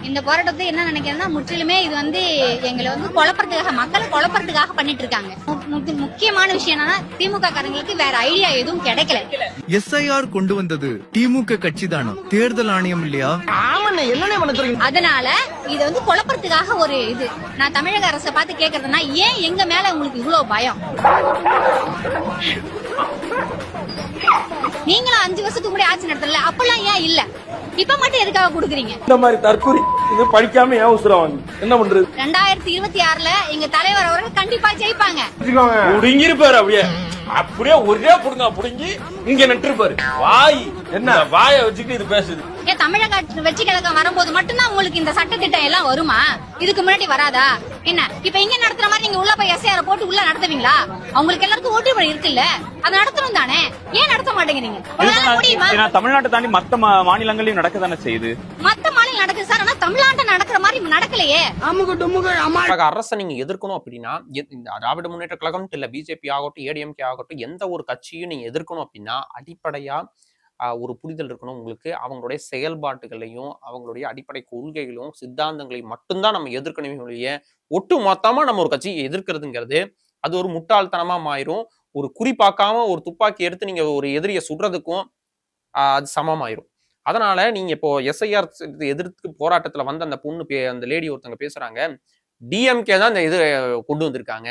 இந்த போராட்டத்தை என்ன நினைக்கிறேன்னா முற்றிலுமே இது எங்களை குழப்பறதுக்காக மக்களை குழப்பறதுக்காக பண்ணிட்டு இருக்காங்க. முக்கியமான விஷயம் என்னன்னா திமுக காரங்களுக்கு வேற ஐடியா எதுவும் கிடைக்கல. SIR கொண்டு வந்தது திமுக கட்சி தானா, தேர்தல் ஆணையம் இல்லையா? அதனால இது குழப்பறதுக்காக ஒரு இது. நான் தமிழக அரசை பார்த்து கேக்குறதுன்னா ஏன் எங்க மேல உங்களுக்கு இவ்வளவு பயம்? நீங்களும் 5 வருஷத்துக்கு முன்னாடி ஆட்சி நடத்தல, அப்பெல்லாம் ஏன் இல்ல? இப்ப மட்டும் எதுக்காக குடுக்குறீங்க? இந்த மாதிரி தற்கொலை இது படிக்காம ஏன் உசுரவாங்க? என்ன பண்றது? 2026ல எங்க தலைவர் அவர்கள் கண்டிப்பா ஜெயிப்பாங்க. புடுங்கிருப்பாரு அப்படியே அப்படியே ஒரே புடுங்க புடுங்கி இங்க நட்டுருப்பாரு. வாய் என்ன வாய வச்சுட்டு இது பேசுது. ஏன் தமிழக வெற்றி கழகம் வரும்போது மட்டும்தான் உங்களுக்கு இந்த சட்டத்திட்டம் எல்லாம் வருமா? இதுக்கு முன்னாடி வராதா? என்ன இப்ப இங்க நடத்துற மாதிரி நீங்க உள்ள போய் SIR போட்டு உள்ள நடத்துவீங்களா? அவங்களுக்கு எல்லாருக்கும் ஓட்டு முறை இருக்குல்ல, அதை நடத்தணும் தானே. ஏன் நடத்த மாட்டேங்கிறீங்க? முடியுமா? தமிழ்நாட்டை தாண்டி மத்த மாநிலங்களையும் நடக்கதானே செய்யுது. மத்த மாநிலம் நடக்குது சார், ஆனா தமிழ்நாட்டை நடக்கிற மாதிரி நடக்கலையே. அரசை நீங்க எதிர்க்கணும் அப்படின்னா இந்த திராவிட முன்னேற்ற கழகம் இல்ல BJP ஆகட்டும் ADMK ஆகட்டும் எந்த ஒரு கட்சியும் நீங்க எதிர்க்கணும் அப்படின்னா அடிப்படையா ஒரு புரிதல் இருக்கணும் உங்களுக்கு. அவங்களுடைய செயல்பாட்டுகளையும் அவங்களுடைய அடிப்படை கொள்கைகளும் சித்தாந்தங்களையும் மட்டும்தான் நம்ம எதிர்க்கணுமே ஒழிய ஒட்டு மொத்தமா நம்ம ஒரு கட்சியை எதிர்க்கிறதுங்கிறது அது ஒரு முட்டாள்தனமா மாயிரும். ஒரு குறிப்பாக்காம ஒரு துப்பாக்கி எடுத்து நீங்க ஒரு எதிரியை சுடுறதுக்கும் அது சமமாயிரும். அதனால நீங்க இப்போ SIR எதிர்த்து போராட்டத்துல வந்து அந்த பொண்ணு அந்த லேடி ஒருத்தங்க பேசுறாங்க, DMK தான் இந்த இது கொண்டு வந்திருக்காங்க,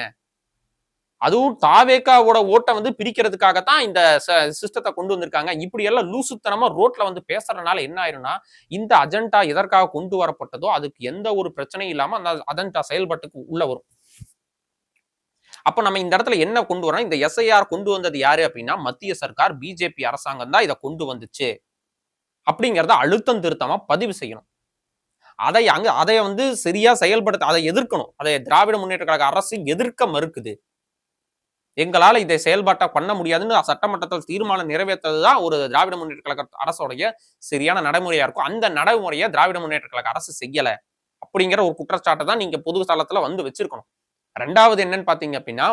அதுவும் தாவேக்காவோட ஓட்டை பிரிக்கிறதுக்காகத்தான் இந்த சிஸ்டத்தை கொண்டு வந்திருக்காங்க. இப்படி எல்லாம் லூசுத்தனமா ரோட்ல பேசுறதுனால என்ன ஆயிரும்னா இந்த அஜெண்டா எதற்காக கொண்டு வரப்பட்டதோ அதுக்கு எந்த ஒரு பிரச்சனையும் இல்லாம அந்த அஜெண்டா செயல்பாட்டுக்கு உள்ள வரும். அப்ப நம்ம இந்த இடத்துல என்ன கொண்டு வரோம்? இந்த SIR கொண்டு வந்தது யாரு அப்படின்னா மத்திய சர்க்கார் BJP அரசாங்கம் தான் இதை கொண்டு வந்துச்சு அப்படிங்கிறத அழுத்தம் திருத்தமா பதிவு செய்யணும். அதை சரியா செயல்படுத்த அதை எதிர்க்கணும். அதை திராவிட முன்னேற்ற கழக அரசு எதிர்க்க மறுக்குது. எங்களால இதை செயல்பாட்டா பண்ண முடியாதுன்னு சட்டமன்றத்தில் தீர்மானம் நிறைவேற்றதுதான் ஒரு திராவிட முன்னேற்ற கழக அரசோடைய சரியான நடைமுறையா இருக்கும். அந்த நடைமுறையை திராவிட முன்னேற்ற கழக அரசு செய்யல அப்படிங்கிற ஒரு குற்றச்சாட்டை தான் நீங்க பொது தளத்துல வச்சிருக்கணும். ரெண்டாவது என்னன்னு பாத்தீங்க அப்படின்னா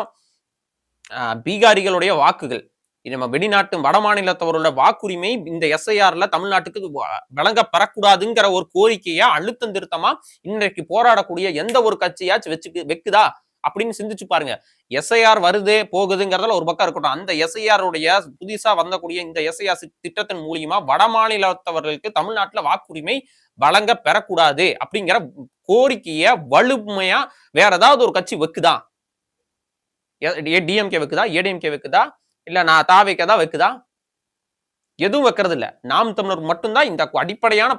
பீகாரிகளுடைய வாக்குகள், நம்ம வெளிநாட்டு வட மாநிலத்தவரோட வாக்குரிமை இந்த SIRல தமிழ்நாட்டுக்கு வழங்க பெறக்கூடாதுங்கிற ஒரு கோரிக்கையா அழுத்தம் திருத்தமா இன்றைக்கு போராடக்கூடிய எந்த ஒரு கட்சியாச்சும் வைக்குதா அப்படின்னு சிந்திச்சு பாருங்க. SIR வருது போகுதுங்கிறதுல ஒரு பக்கம் இருக்கட்டும், அந்த SIR உடைய புதுசா வந்தக்கூடிய இந்த SIR திட்டத்தின் மூலியமா வட மாநிலத்தவர்களுக்கு தமிழ்நாட்டுல வாக்குரிமை வழங்க பெறக்கூடாது அப்படிங்கிற கோரிக்கைய வலுமையா வேற ஏதாவது ஒரு கட்சி வைக்குதா? DMK வைக்குதா? ADMK வைக்குதா? இல்ல நான் தாவேக்கா தான் வைக்குதா? எதுவும் வைக்கிறது இல்ல. நாம் தமிழர் மட்டும்தான் இந்த அடிப்படையான